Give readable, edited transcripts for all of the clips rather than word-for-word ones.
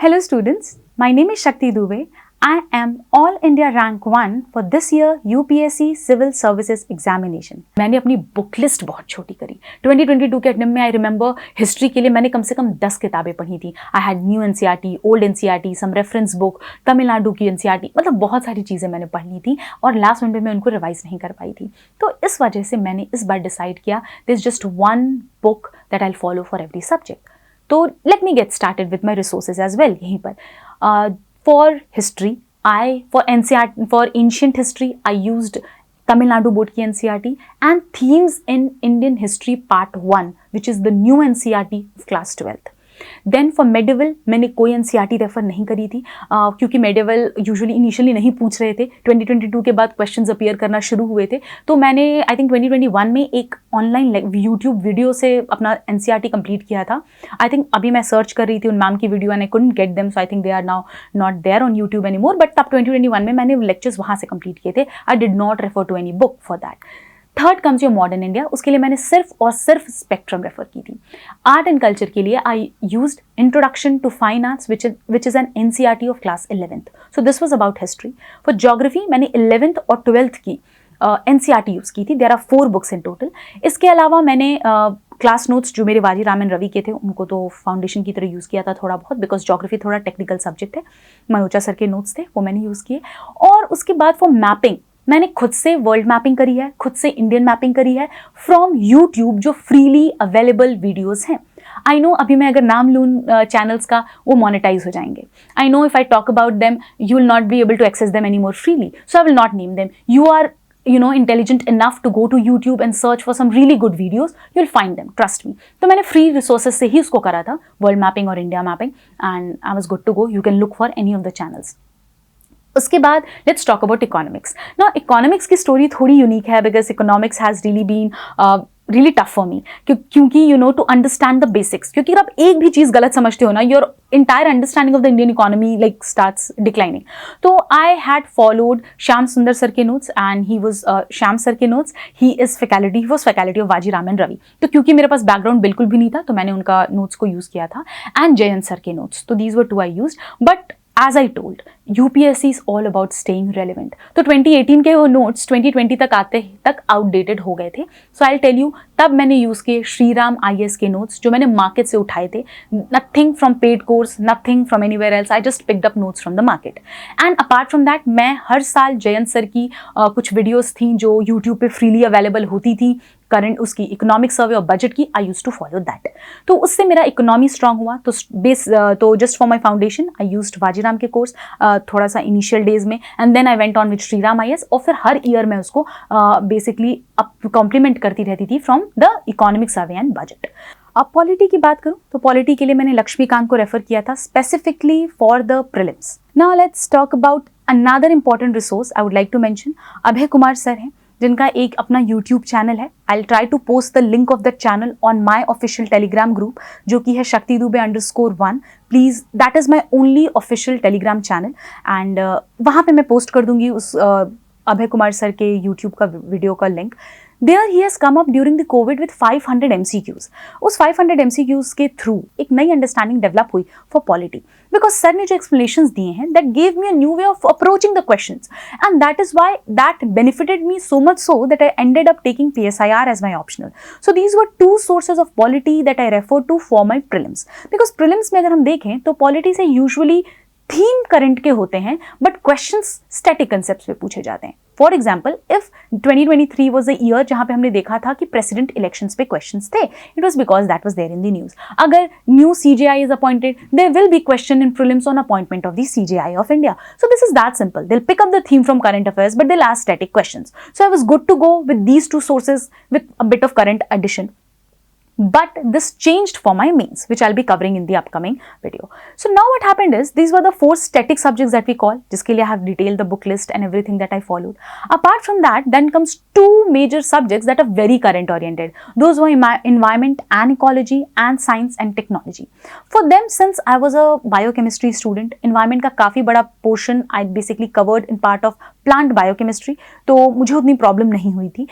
Hello students, my name is Shakti Dubey. I am All India Rank 1 for this year UPSC Civil Services Examination. मैंने अपनी book list बहुत छोटी करी. 2022 के exam में I remember history के लिए मैंने कम से कम 10 किताबें पढ़ी थी. I had new NCERT, old NCERT, some reference book, Tamil Nadu की NCERT, मतलब बहुत सारी चीज़ें मैंने पढ़ ली थी और लास्ट मिनट में मैं उनको रिवाइज नहीं कर पाई थी. तो इस वजह से मैंने इस बार डिसाइड किया this just one book that I follow for every subject. तो let me get started with my resources as well. यहीं पर for history for NCERT, for ancient history, I used Tamil Nadu board की NCERT and themes in Indian history part 1, which is the new NCERT of class 12th. Then for medieval मैंने कोई NCERT refer नहीं करी थी क्योंकि medieval usually initially नहीं पूछ रहे थे. 2022 के बाद क्वेश्चंस अपीयर करना शुरू हुए थे, तो मैंने आई थिंक 2021 में एक ऑनलाइन यूट्यूब वीडियो से अपना NCERT कंप्लीट किया था. आई थिंक अभी मैं सर्च कर रही थी उन मैम की video and I couldn't get them, so I think they are now not there on YouTube any more. But तब 2021 में मैंने लेक्चर्स वहाँ से कंप्लीट किए थे. I did not refer to any book for that. Third comes your modern India. उसके लिए मैंने सिर्फ और सिर्फ स्पेक्ट्रम रेफर की थी. आर्ट एंड कल्चर के लिए I used introduction to fine arts which is an NCERT of class 11th. So this was about history. For geography मैंने 11th और 12th की NCERT यूज़ की थी. There are 4 books in total. इसके अलावा मैंने क्लास नोट्स जो मेरे वाजी रामन रवि के थे उनको तो फाउंडेशन की तरह यूज़ किया था थोड़ा बहुत, बिकॉज ज्योग्राफी थोड़ा टेक्निकल सब्जेक्ट है. मनोजा सर के नोट्स थे वो मैंने यूज़ किए. और उसके बाद फॉर मैपिंग मैंने खुद से वर्ल्ड मैपिंग करी है, खुद से इंडियन मैपिंग करी है फ्रॉम यूट्यूब जो फ्रीली अवेलेबल वीडियोस हैं. आई नो अभी मैं अगर नाम लूँ चैनल्स का वो मोनेटाइज हो जाएंगे. I know if I talk about them you will not be able to access them any more freely, so I will not name them. You are intelligent enough to go to YouTube and search for some really good videos, you'll find them, trust me. तो मैंने free resources से ही उसको करा था, world mapping और India mapping, and I was good to go. You can look for any of the channels. उसके बाद let's talk about economics. ना इकोनॉमिक्स की स्टोरी थोड़ी यूनिक है because economics has really been really tough for me क्योंकि you know to understand the basics. क्योंकि अगर आप एक भी चीज़ गलत समझते हो ना your entire understanding of the Indian economy like starts declining. So I had followed Shyam Sundar sir ke notes and he was Shyam sir ke notes. He was faculty of Vaji Raman Ravi. तो क्योंकि मेरे पास background बिल्कुल भी नहीं था तो मैंने उनका notes को use किया था and Jayant sir के notes. तो these were 2 I used. But as I told, UPSC is all about staying relevant. तो 2018 के वो नोट्स 2020 तक आते तक आउटडेटेड हो गए थे. सो आई टेल यू तब मैंने यूज़ किए श्रीराम IAS के नोट्स जो मैंने मार्केट से उठाए थे. Nothing from paid course, nothing from anywhere else. I just picked up notes from the market. And apart from that मैं हर साल जयंत सर की कुछ वीडियोज़ थी जो यूट्यूब पे फ्रीली अवेलेबल होती थी करंट उसकी इकोनॉमिक सर्वे और बजट की. I use to follow that. तो उससे मेरा इकोनॉमी स्ट्रांग हुआ. तो just for my foundation I used Vajiram के कोर्स थोड़ा सा इनिशियल डेज में and then I went on with Shriram IAS और फिर हर ईयर मैं उसको बेसिकली कॉम्प्लीमेंट करती रहती थी from the economic survey and budget. अब पॉलिटी की बात करूं तो पॉलिटी के लिए मैंने लक्ष्मीकांत को रेफर किया था specifically for the prelims. Now let's talk about another important resource I would like to mention. Abhay Kumar sir हैं जिनका एक अपना YouTube चैनल है. I try to post the link of that channel on my official telegram group जो कि है Shakti Dubey _1. Please that is my only official telegram channel and वहाँ पे मैं पोस्ट कर दूंगी उस अभय कुमार सर के YouTube का वीडियो का link. There he has come up during the COVID with 500 MCQs. उस 500 MCQs के थ्रू एक नई अंडरस्टैंडिंग डेवलप हुई फॉर पॉलिटी बिकॉज सर ने जो एक्सप्लेनेशंस दिए हैं that gave me a new way of approaching the questions and that is why that benefited me so much so that I ended up taking PSIR as my optional. So these were 2 sources of polity that I refer to for my prelims. Because prelims में अगर हम देखें तो polity से usually theme current के होते हैं but questions static concepts पे पूछे जाते हैं. For example if 2023 was the year जहां पे हमने देखा था कि प्रेसिडेंट इलेक्शंस पे क्वेश्चंस थे, it was because that was there in the news. अगर new CJI is appointed there will be question in prelims on appointment of the CJI of India. So this is that simple. They will pick up the theme from current affairs but they will ask static questions. So I was good to go with these 2 sources with a bit of current addition. But this changed for my mains, which I'll be covering in the upcoming video. So now what happened is, these were the 4 static subjects that we call, जिसके लिए I have detailed the book list and everything that I followed. Apart from that, then comes 2 major subjects that are very current oriented. Those were environment and ecology and science and technology. For them, since I was a biochemistry student, environment का काफ़ी बड़ा portion I basically covered in part of plant biochemistry, तो मुझे उतनी problem नहीं हुई थी.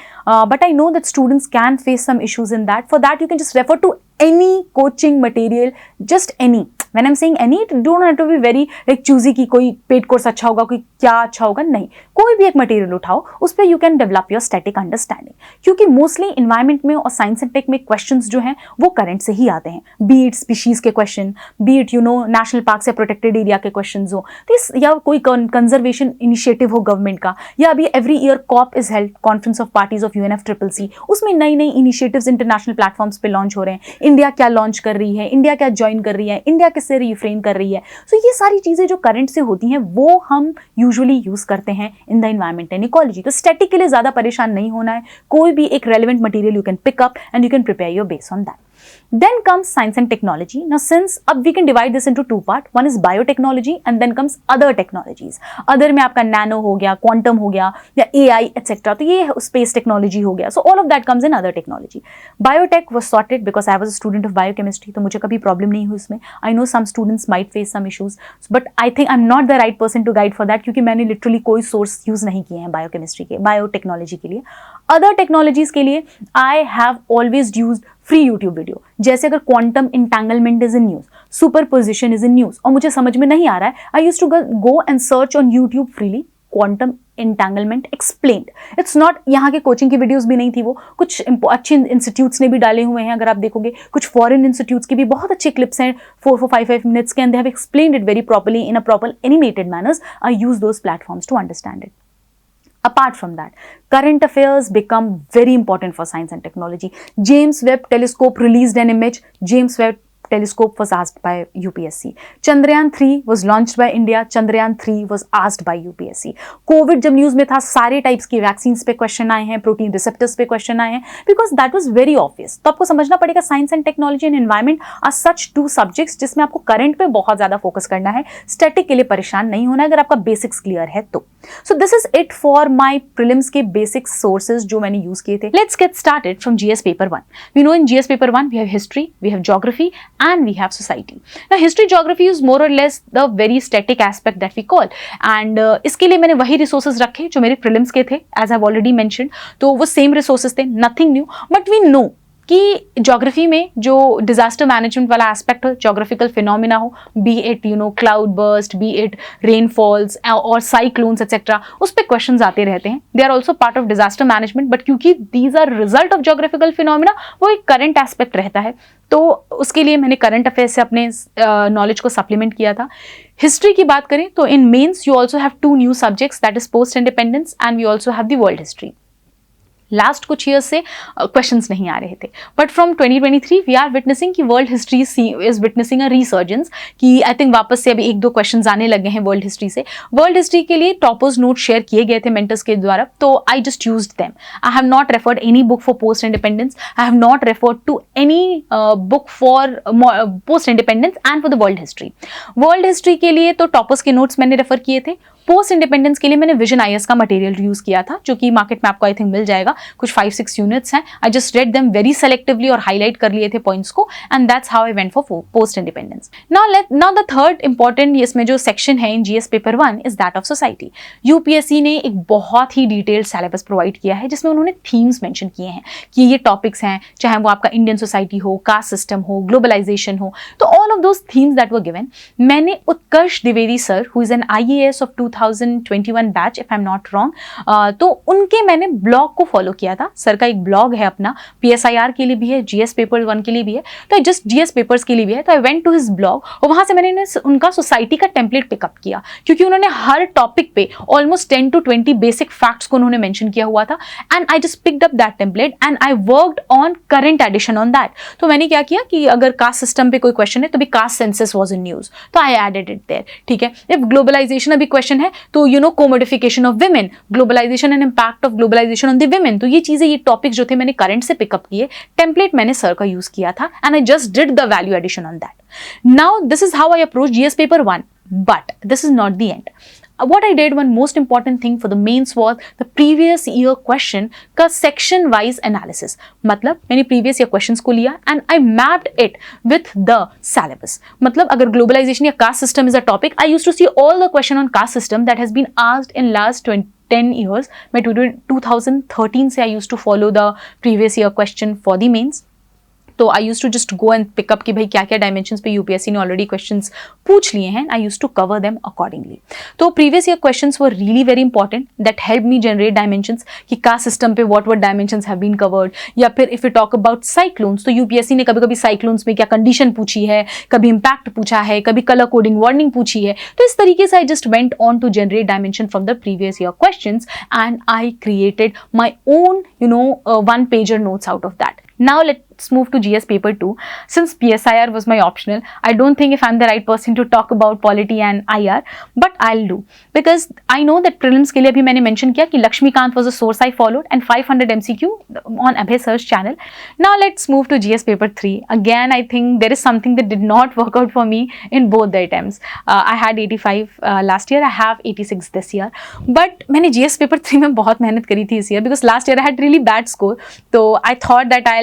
But I know that students can face some issues in that. For that, you can just refer to any coaching material, just any. When I am saying any, don't have to be very like choosy की कोई paid course अच्छा होगा, कोई क्या अच्छा होगा, नहीं, कोई भी एक मटेरियल उठाओ, उस पर you can develop your static understanding, क्योंकि मोस्टली इन्वायरमेंट में और साइंस एंड टेक में क्वेश्चंस जो हैं वो करंट से ही आते हैं, बी इट स्पीशीज के question, B it national park से प्रोटेक्टेड एरिया के क्वेश्चन हो, तो या कोई कंजर्वेशन इनिशिएटिव हो गवर्नमेंट का, या अभी every year COP is held, conference of parties of UNFCCC, उसमें नई नई इनिशिएटिव्स इंटरनेशनल प्लेटफॉर्म्स पे लॉन्च हो रहे हैं, इंडिया क्या लॉन्च कर रही है, इंडिया क्या ज्वाइन कर रही है, इंडिया किससे रिफ्रेन कर रही है, सो ये सारी चीजें जो करंट से होती हैं वो हम यूजुअली यूज करते हैं in the environment and ecology. तो स्टैटिक के लिए ज्यादा परेशान नहीं होना है, कोई भी एक relevant material you can pick up and you can prepare your base on that. Then comes science and technology. Now since अब we can divide this into two part, one is biotechnology and then comes other technologies. Other में आपका nano हो गया, quantum हो गया, या AI etc. तो ये space technology हो गया. So all of that comes in other technology. Biotech was sorted because I was a student of biochemistry, तो मुझे कभी problem नहीं हुई इसमें. I know some students might face some issues, but I think I'm not the right person to guide for that, क्योंकि मैंने literally कोई source use नहीं किए हैं biochemistry के, biotechnology के लिए. Other technologies के लिए I have always used free YouTube video, जैसे अगर quantum entanglement is in news, superposition is in news और मुझे समझ में नहीं आ रहा है, I used to go and search on YouTube freely quantum entanglement explained. It's not यहाँ के कोचिंग की वीडियोस भी नहीं थी, वो कुछ अच्छे इंस्टीट्यूट्स ने भी डाले हुए हैं, अगर आप देखोगे कुछ फॉरेन इंस्टीट्यूट्स की भी बहुत अच्छे क्लिप्स हैं 4-5 मिनट्स के, and they have explained it very properly in a proper animated manners. I use those platforms to understand it. Apart from that, current affairs become very important for science and technology. James Webb Telescope released an image. James Webb Telescope was asked by UPSC. Chandrayaan 3 was launched by India. Chandrayaan 3 was asked by UPSC. COVID जब news में था, सारे types की vaccines पे question आए हैं, protein receptors पे question आए हैं, because that was very obvious. तो आपको समझना पड़ेगा science and technology and environment are such two subjects जिसमें आपको करंट पे बहुत ज्यादा फोकस करना है, स्टैटिक के लिए परेशान नहीं होना है अगर आपका बेसिक्स क्लियर है तो। So this is it for my prelims के बेसिक सोर्सेज जो मैंने यूज किए थे। Let's get started from GS paper 1. We know in GS paper 1 we have history, we have geography and we have society. Now history geography is more or less the very static aspect that we call, and इसके लिए मैंने वही resources रखे जो मेरे prelims के थे, as I've already mentioned. तो वो same resources थे, nothing new, but we know कि ज्योग्राफी में जो डिजास्टर मैनेजमेंट वाला एस्पेक्ट हो, ज्योग्राफिकल फिनोमिना हो, be it cloud burst, be it rainfalls और साइक्लोन्स एक्सेट्रा, उस पर क्वेश्चंस आते रहते हैं। They are also part of disaster management, but क्योंकि these are result of geographical phenomena, वो एक करंट एस्पेक्ट रहता है, तो उसके लिए मैंने करंट अफेयर्स से अपने नॉलेज को सप्लीमेंट किया था। हिस्ट्री की बात करें तो in mains you also have 2 new subjects, that is post independence and we also have the world history. Last कुछ ईयर्स से क्वेश्चंस नहीं आ रहे थे, but from 2023 we are witnessing कि world history is witnessing a resurgence, कि I think वापस से अभी 1-2 क्वेश्चंस आने लगे हैं वर्ल्ड हिस्ट्री से। वर्ल्ड हिस्ट्री के लिए टॉपर्स नोट शेयर किए गए थे मेंटर्स के द्वारा, तो I just used them. I have not referred any book for post independence, I have not referred to any book for post independence and for the world history. World history के लिए तो toppers के notes मैंने refer किए थे, post independence के लिए मैंने विजन IS का मटेरियल यूज किया था, जो कि मार्केट में आपको आई थिंक मिल जाएगा, कुछ 5-6 यूनिट्स हैं। I just red them very selectively और हाईलाइट कर लिए थे पॉइंट्स को, and that's how I went for post independence. Now the third important इसमें जो सेक्शन है इन GS paper 1 is that of society. UPSC ने एक बहुत ही डिटेल्ड सिलेबस प्रोवाइड किया है, जिसमें उन्होंने थीम्स मेंशन किए हैं कि ये टॉपिक्स हैं, चाहे वो आपका इंडियन सोसाइटी हो, कास्ट सिस्टम हो, ग्लोबलाइजेशन हो, तो all of those themes that were given. मैंने Utkarsh Dwivedi sir, who is an IAS of 2021 batch if I am not wrong, तो उनके मैंने ब्लॉग को फॉलो किया था। सर का एक ब्लॉग है अपना, PSIR के लिए भी है, GS पेपर 1 के लिए भी है, तो जस्ट GS पेपर्स के लिए भी है, तो I went to his blog और वहां से मैंने उनका सोसाइटी का टेम्पलेट पिकअप किया, क्योंकि उन्होंने हर टॉपिक पे ऑलमोस्ट 10 to 20 बेसिक फैक्ट्स को उन्होंने मेंशन किया हुआ था, and I just picked up that template and I worked on current addition on that. तो मैंने क्या किया कि अगर कास्ट सिस्टम पे कोई क्वेश्चन है तो भी caste census was in news, तो आई एडेड इट देयर, ठीक है। इफ ग्लोबलाइजेशन अभी क्वेश्चन है तो commodification of women, globalisation and impact of globalisation on the women, तो ये चीजें, ये टॉपिक्स जो थे मैंने करंट से पिकअप किए, टेम्पलेट मैंने सर का यूज किया था, and I just did the value addition on that. Now this is how I approach GS paper 1, but this is not the end. What I did, one most important thing for the mains was the previous year question का section wise analysis। मतलब मैंने previous year questions को लिया and I mapped it with the syllabus। मतलब अगर globalization या caste system is a topic, I used to see all the question on caste system that has been asked in last 10 years। मैं 2013 से I used to follow the previous year question for the mains। तो I use to just go and pick up कि भाई क्या क्या dimensions पे UPSC ने already questions पूछ लिए हैं, I use to cover them accordingly. तो previous year questions were really very important, that help me generate dimensions कि कास्ट सिस्टम पे what dimensions have been covered. या फिर if you talk about cyclones, तो UPSC ने कभी कभी cyclones में क्या कंडीशन पूछी है, कभी इंपैक्ट पूछा है, कभी कलर कोडिंग वार्निंग पूछी है. तो इस तरीके से I just went on to generate dimension from the previous year questions and I created my own one pager notes out of that. Now let's move to GS paper 2. Since PSIR was my optional, I don't think if I'm the right person to talk about polity and IR, but I'll do because I know that prelims के लिए भी मैंने mention किया कि Lakshmikant was a source I followed and 500 MCQ on Abhay Sir's channel. Now let's move to GS paper 3. Again, I think there is something that did not work out for me in both the attempts. I had 85 last year, I have 86 this year. But मैंने GS paper 3 में बहुत मेहनत करी थी इस year because last year I had really bad score. So I thought that I'll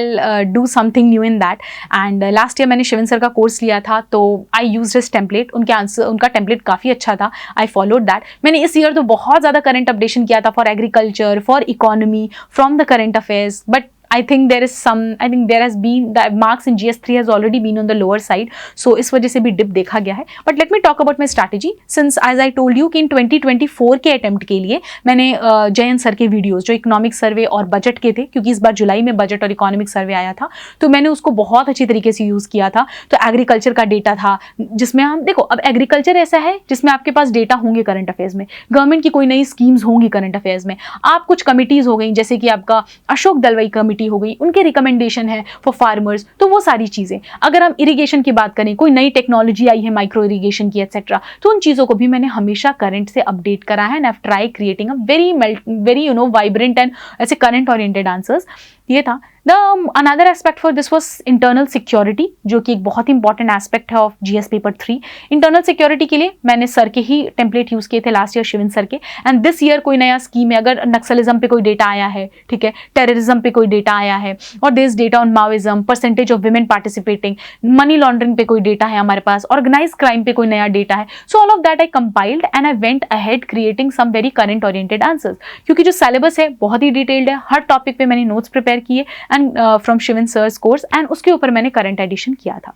do something new in that. And last year मैंने Sivan sir का course लिया था, तो I used his template. उनके आंसर, उनका टेम्पलेट काफ़ी अच्छा था. I followed that. मैंने इस ईयर तो बहुत ज़्यादा करंट अपडेशन किया था for agriculture, for economy, from the current affairs. But I think there has been the marks in GS3 has already been on the lower side, so इस वजह से भी डिप देखा गया है. But let me talk about my strategy since as I told you कि in 2024 के attempt के लिए मैंने जयंत सर के वीडियोस जो इकोनॉमिक सर्वे और बजट के थे, क्योंकि इस बार जुलाई में बजट और इकोनॉमिक सर्वे आया था, तो मैंने उसको बहुत अच्छी तरीके से यूज़ किया था. तो एग्रीकल्चर का डेटा था जिसमें हम देखो, अब एग्रीकल्चर ऐसा है जिसमें आपके पास डेटा होंगे करंट अफेयर्स में, गवर्नमेंट की कोई नई स्कीम्स होंगी करंट अफेयर्स में, आप कुछ कमिटीज़ हो गई जैसे कि आपका अशोक दलवाई कमिटी हो गई, उनके रिकमेंडेशन है फॉर फार्मर्स, तो वो सारी चीजें. अगर हम इरिगेशन की बात करें, कोई नई टेक्नोलॉजी आई है माइक्रो इरिगेशन की एक्सेट्रा, तो उन चीजों को भी मैंने हमेशा करंट से अपडेट करा है and I have try creating a very vibrant and ऐसे करंट ओरिएंटेड आंसर्स. ये था. The another aspect for this was internal security, जो कि एक बहुत इंपॉर्टेंट एस्पेक्ट है of GS paper 3. Internal security के लिए मैंने सर के ही टेम्पलेट यूज किए थे लास्ट ईयर, शिवन सर के. एंड दिस ईयर कोई नया स्कीम है, अगर नक्सलिज्म पे कोई डेटा आया है, ठीक है, टेररिज्म पे कोई डेटा आया है, और this data on Maoism, percentage of women participating, money laundering पे कोई डेटा है हमारे पास, ऑर्गेनाइज क्राइम पे कोई नया डेटा है. So all of that I compiled and I went ahead creating some very current oriented answers, क्योंकि जो सिलेबस है बहुत ही डिटेल्ड है. हर टॉपिक पे मैंने नोट्स प्रिपेयर किए and from Shivan sir's course, and उसके ऊपर मैंने करंट एडिशन किया था.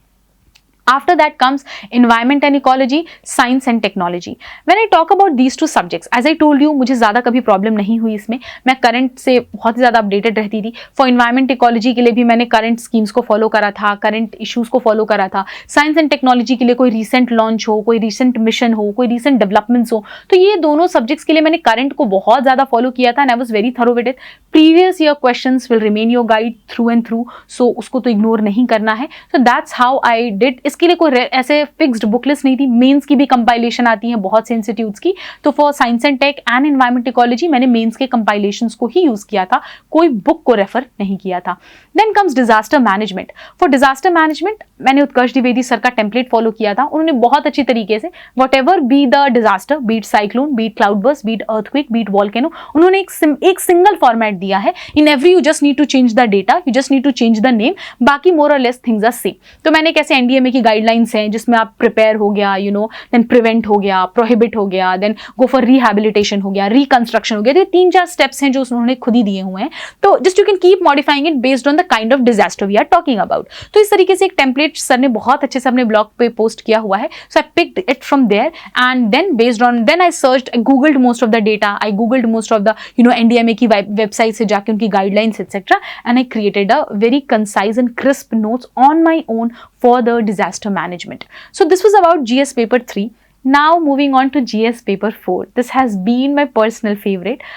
After that comes environment and ecology, science and technology. When I talk about these two subjects, as I told you, मुझे ज़्यादा कभी प्रॉब्लम नहीं हुई इसमें. मैं करंट से बहुत ज़्यादा अपडेटेड रहती थी. फॉर environment ecology के लिए भी मैंने करंट स्कीम्स को फॉलो करा था, करंट इश्यूज़ को फॉलो करा था. साइंस एंड टेक्नोलॉजी के लिए कोई रिसेंट लॉन्च हो, कोई रिसेंट मिशन हो, कोई रिसेंट डेवलपमेंट्स हो, तो ये दोनों सब्जेक्ट्स के लिए मैंने करंट को बहुत ज़्यादा फॉलो किया था and I was very thorough with it. Previous year questions will remain your guide through and through, so उसको तो इग्नोर नहीं करना है. So that's how I did. इसके लिए कोई ऐसे फिक्स्ड बुक लिस्ट नहीं थी. मेंस की भी कंपाइलेशन आती है बहुत से इंस्टीट्यूट्स की, तो for science and tech and environment ecology मैंने मेंस के कंपाइलेशंस को ही यूज किया था, कोई बुक को रेफर नहीं किया था. Then comes disaster management. For disaster management मैंने उत्कर्ष द्विवेदी सर का टेम्पलेट फॉलो किया था. उन्होंने बहुत अच्छी तरीके से whatever be the disaster, be it cyclone, be it cloud burst, be it earthquake, be it volcano, उन्होंने एक सिंगल फॉर्मेट दिया है. In every you just need to change the data, you just need to change the name, बाकी more और less things are same. तो मैंने कैसे NDMA की गाइडलाइंस हैं जिसमें आप प्रिपेयर हो गया, देन प्रिवेंट हो गया, प्रोहिबिट हो गया, देन गो फॉर रिहैबिलिटेशन हो गया, रिकंस्ट्रक्शन हो गया. तो ये 3-4 स्टेप्स हैं जो उन्होंने खुद ही दिए हुए हैं. तो just you can keep modifying it based on the kind of disaster we are talking about. तो इस तरीके से एक टेम्पलेट सर ने बहुत अच्छे से अपने ब्लॉग पे पोस्ट किया हुआ है. So I picked it from there and then based on, then I searched, I googled most of the data, I googled most of the NDMA की वेबसाइट से जाके उनकी guidelines etcetera, and I created a very concise and crisp notes on my own for the disaster management. So this was about GS paper 3. Now moving on to GS paper 4. This has been my personal favorite.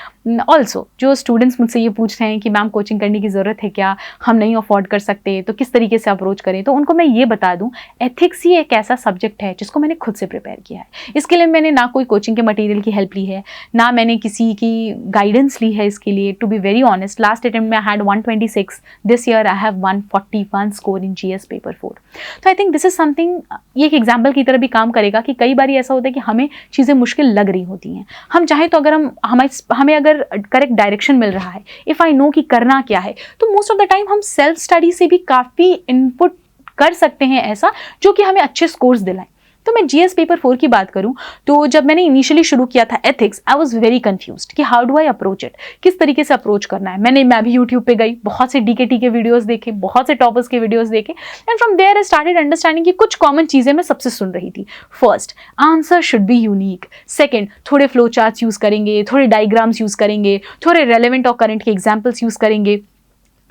Also जो students मुझसे ये पूछ रहे हैं कि ma'am coaching करने की ज़रूरत है क्या, हम नहीं अफोर्ड कर सकते, तो किस तरीके से अप्रोच करें, तो उनको मैं ये बता दूं, एथिक्स ही एक ऐसा सब्जेक्ट है जिसको मैंने खुद से प्रिपेयर किया है. इसके लिए मैंने ना कोई कोचिंग के मटेरियल की हेल्प ली है, ना मैंने किसी की गाइडेंस ली है इसके लिए. To be very honest, last attempt में I had 126, this year I have 141 score in GS paper 4. तो I think this is something, ये एक एग्जाम्पल की तरह भी काम करेगा कि कई बार ऐसा होता है कि हमें चीज़ें मुश्किल लग रही होती हैं. हम चाहें तो अगर हमें अगर करेक्ट डायरेक्शन मिल रहा है, इफ आई नो कि करना क्या है, तो मोस्ट ऑफ द टाइम हम सेल्फ स्टडी से भी काफ़ी इनपुट कर सकते हैं ऐसा जो कि हमें अच्छे स्कोर्स दिलाएं. तो मैं जीएस पेपर 4 की बात करूं तो जब मैंने इनिशियली शुरू किया था ethics, I was very confused कि how do I approach it, किस तरीके से अप्रोच करना है। मैं भी यूट्यूब पे गई, बहुत से डीकेटी के वीडियोस देखे, बहुत से टॉपर्स के वीडियोस देखे, and from there I started understanding कि कुछ कॉमन चीजें मैं सबसे सुन रही थी। First, answer should be unique. Second, थोड़े फ्लो चार्ट्स यूज करेंगे, थोड़े डायग्राम्स यूज करेंगे, थोड़े रेलेवेंट और करंट के एग्जाम्पल्स यूज करेंगे।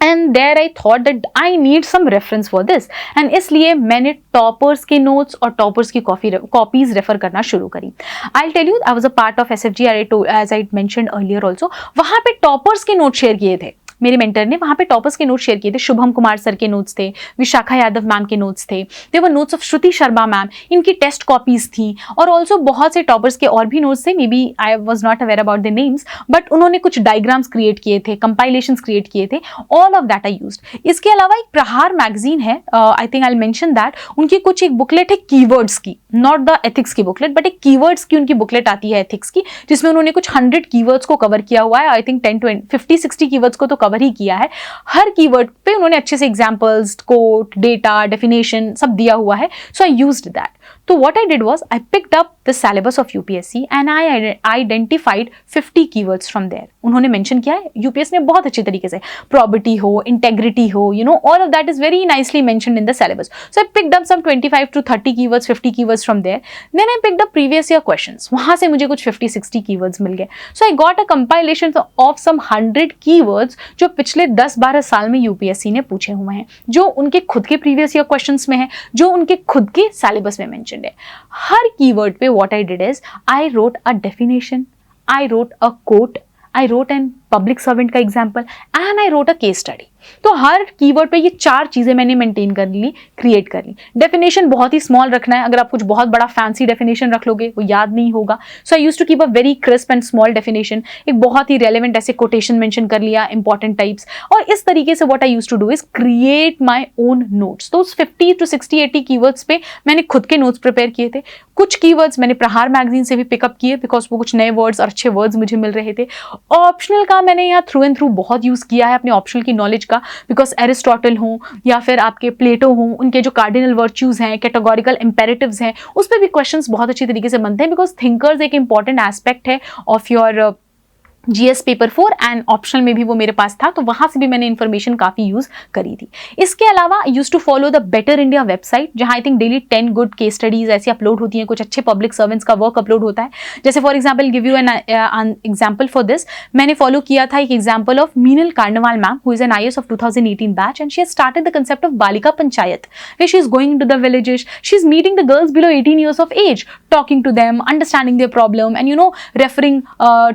And there I thought that I need some reference for this, and इसलिए मैंने टॉपर्स के नोट्स और टॉपर्स की कॉपीज रेफर करना शुरू करी। I tell you, I was a part of SFG as I mentioned earlier also. वहां पे टॉपर्स के नोट शेयर किए थे मेरे मेंटर ने, वहां पे टॉपर्स के नोट्स शेयर किए थे। शुभम कुमार सर के नोट्स थे, विशाखा यादव मैम के नोट्स थे, their notes of Shruti Sharma ma'am, इनकी टेस्ट कॉपीज थी, और ऑल्सो बहुत से टॉपर्स के और भी नोट्स थे। Maybe I was not aware about the names, but उन्होंने कुछ डायग्राम्स क्रिएट किए थे, कंपाइलेशंस क्रिएट किए थे, all of that I used. इसके अलावा एक प्रहार मैगजीन है, आई think I will mention that, उनकी कुछ एक बुकलेट है कीवर्ड्स की, नॉट द एथिक्स की बुकलेट, बट एक कीवर्ड्स की उनकी बुकलेट आती है एथिक्स की, जिसमें उन्होंने कुछ 100 कीवर्ड्स को कवर किया हुआ है। आई थिंक 50-60 कीवर्ड्स को तो कवर ही किया है। हर कीवर्ड पे उन्होंने अच्छे से एग्जांपल्स, कोट, डेटा, डेफिनेशन सब दिया हुआ है। So I used that. तो what I did was I picked up the syllabus of UPSC and I identified 50 keywords from there. उन्होंने मेंशन किया है, यूपीएससी ने बहुत अच्छी तरीके से, प्रॉबिटी हो, इंटेग्रिटी हो, you know, all of that is very nicely mentioned in the syllabus. So I picked up some 25 to 30 keywords, 50 keywords from there. Then I picked up previous year questions, वहां से मुझे कुछ 50-60 keywords मिल गए। So I got a compilation of some 100 keywords जो पिछले 10-12 साल में यूपीएससी ने पूछे हुए हैं, जो उनके खुद के प्रीवियस ईयर क्वेश्चंस में है, जो उनके खुद के सिलेबस में मेंशन्ड है। हर कीवर्ड पे what I did is I wrote a definition, I wrote a quote, I wrote an public servant का example, and I wrote a case study. तो हर कीवर्ड पे ये 4 चीजें मैंने मेंटेन कर ली, क्रिएट कर ली। डेफिनेशन बहुत ही स्मॉल रखना है, अगर आप कुछ बहुत बड़ा फैंसी डेफिनेशन रख लोगे वो याद नहीं होगा। So I used to keep a very crisp and small definition. एक बहुत ही रेलेवेंट ऐसे कोटेशन मेंशन कर लिया, इंपॉर्टेंट टाइप्स, और इस तरीके से what I used to do is create my own notes. तो उस 50 to 60-80 कीवर्ड्स पे मैंने खुद के नोट्स प्रिपेयर किए थे। कुछ कीवर्ड्स मैंने प्रहार मैगजीन से भी पिकअप किए, बिकॉज वो कुछ नए वर्ड्स और अच्छे वर्ड्स मुझे मिल रहे थे। ऑप्शनल का मैंने यहाँ थ्रू एंड थ्रू बहुत यूज किया है अपने ऑप्शनल की नॉलेज का, बिकॉज एरिस्टोटल हो या फिर आपके प्लेटो हो, उनके जो कार्डिनल वर्च्यूज हैं, कैटेगोरिकल इंपेरेटिव्स हैं, उस पर भी क्वेश्चंस बहुत अच्छी तरीके से बनते हैं, बिकॉज थिंकर्स एक इंपॉर्टेंट एस्पेक्ट है of your GS paper 4, and optional में भी वो मेरे पास था, तो वहां से भी मैंने इन्फॉर्मेशन काफी यूज करी थी। इसके अलावा use to follow the better India website, जहां I think daily 10 good case studies ऐसी अपलोड होती हैं, कुछ अच्छे पब्लिक सर्वेंट्स का वर्क अपलोड होता है। जैसे for example give you an example for this, मैंने फॉलो किया था एक example of Meenal Karnwal ma'am, who is an IAS ऑफ 2018 batch, and she has started the concept of Balika Panchayat, where she is going into the villages, she is meeting the girls below 18 years of age, talking to them, understanding their problem, and referring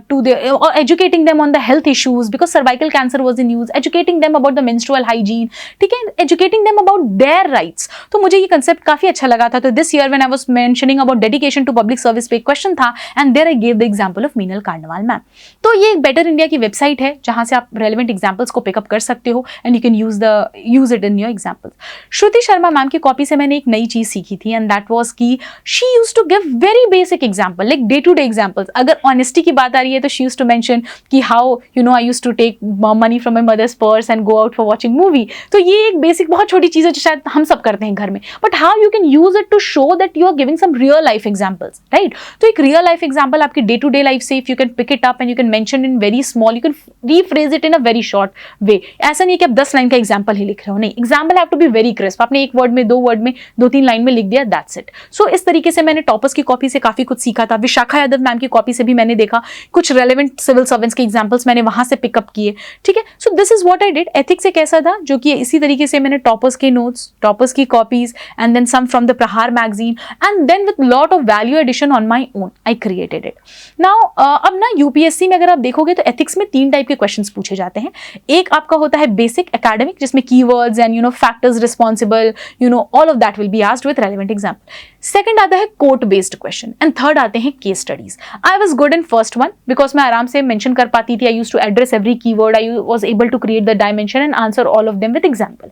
to their or educating them on the health issues, because cervical cancer was in news, educating them about the menstrual hygiene, ठीक है, educating them about their rights। तो मुझे ये concept काफी अच्छा लगा था। तो this year when I was mentioning about dedication to public service पे एक क्वेश्चन था, and there I gave the example of Meenal Karnwal ma'am. तो ये एक बेटर इंडिया की वेबसाइट है, जहां से आप रेलेवेंट एग्जांपल्स को पिकअप कर सकते हो, and you can use it in your examples. Shruti Sharma ma'am की कॉपी से मैंने एक नई चीज सीखी थी, एंड दैट वाज कि she used to give very basic example, like day to day examples. अगर ऑनेस्टी की बात आ रही है तो शी यूज्ड टू मेंशन कि how I used to take money from my mother's purse and go out for watching movie. तो ये एक बेसिक बहुत छोटी चीज है जो शायद हम सब करते हैं घर में, but how you can use it to show that you are giving some real life examples, right. तो एक रियल लाइफ एग्जांपल आपकी डे टू डे लाइफ से, if you can pick it up and you can mention in very small, you can rephrase it in a very short way. ऐसा नहीं कि आप 10 line का example ही लिख रहे हो, नहीं, example have to be very crisp. आपने एक वर्ड में, 2 वर्ड में, 2-3 लाइन में लिख दिया, दैट्स इट। सो इस तरीके से मैंने टॉपर्स की कॉपी से काफी कुछ सीखा था। विशाखा यादव मैम की कॉपी से भी मैंने देखा कुछ रेलेवेंट सिविल सर्वेंट्स के एग्जांपल्स मैंने वहां से पिकअप किए, ठीक है। सो this is what I did. Ethics एक ऐसा था जो कि इसी तरीके से मैंने टॉपर्स के नोट्स, टॉपर्स की copies, and then some from the Prahar magazine, and then with lot of value addition on my own I created it. Now अब ना यूपीएससी में अगर आप देखोगे तो एथिक्स में 3 टाइप के क्वेश्चंस पूछे जाते हैं। एक आपका होता है बेसिक एकेडमिक, जिसमें keywords and factors responsible, all of that will be asked with relevant example. Second आता है quote based question, and third आते हैं case studies. I was good in first one because मैं आराम से मेंशन कर पाती थी। I used to address every keyword, I was able to create the dimension and answer all of them with example.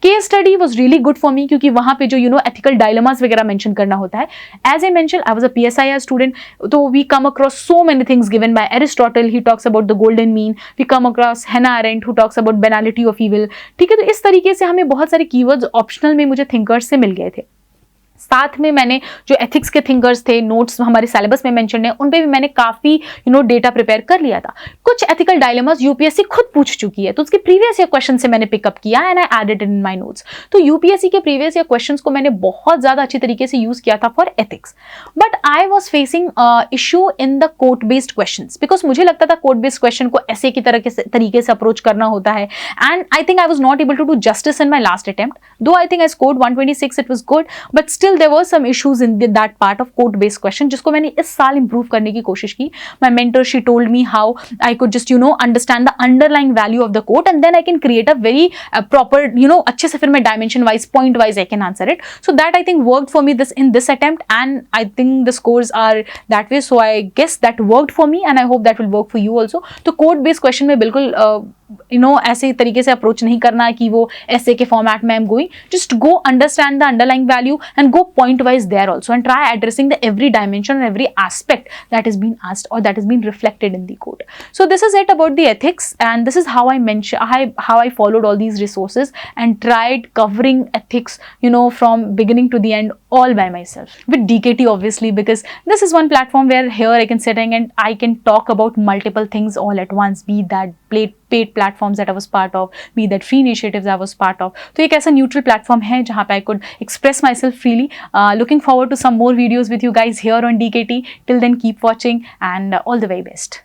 Case study was really good for me, क्योंकि वहां पे जो एथिकल डायलेमास वगैरह मेंशन करना होता है। As I mention, I was a PSIR student, तो we come across so many things given by Aristotle, he talks about the golden mean, we come across Hannah Arendt who talks about banality of evil, ठीक है। तो इस तरीके से हमें बहुत सारे कीवर्ड्स ऑप्शनल में मुझे थिंकर्स से मिल गए थे। साथ में मैंने जो एथिक्स के थिंकर्स थे, नोट्स हमारे सिलेबस में मेंशन है, उन पे भी मैंने काफ़ी डेटा प्रिपेयर कर लिया था। कुछ एथिकल डायलेमास यूपीएससी खुद पूछ चुकी है, तो उसके प्रीवियस ईयर क्वेश्चन से मैंने पिकअप किया and I added in my notes. तो यूपीएससी के प्रीवियस ईयर क्वेश्चंस को मैंने बहुत ज़्यादा अच्छी तरीके से यूज़ किया था for ethics. But I was facing issue in the court based question, because मुझे लगता था कोर्ट बेस्ड क्वेश्चन को ऐसे की तरीके से अप्रोच करना होता है, and I think I was not able to do justice in my last attempt. Though I think I scored 126, it was good, but still there were some issues in that part of quote based question, जिसको मैंने इस साल improve करने की कोशिश की। My mentor, she told me how I could just understand the underlying value of the quote and then I can create a very proper अच्छे से फिर मैं dimension wise, point wise I can answer it. So that I think worked for me this in this attempt and I think the scores are that way, so I guess that worked for me and I hope that will work for you also. तो quote based question में बिल्कुल ऐसे तरीके से approach नहीं करना कि वो ऐसे के फॉर्मेट में I am going, just go understand the underlying value and go point wise there also and try addressing the every dimension and every aspect that is being asked or that is being reflected in the code. So this is it about the ethics, and this is how I mentioned how I followed all these resources and tried covering ethics from beginning to the end all by myself with DKT, obviously, because this is one platform where here I can sit and I can talk about multiple things all at once, be that paid platforms that I was part of, be that free initiatives I was part of. तो एक ऐसा neutral platform है जहाँ पे I could express myself freely. Looking forward to some more videos with you guys here on DKT. Till then, keep watching and all the very best.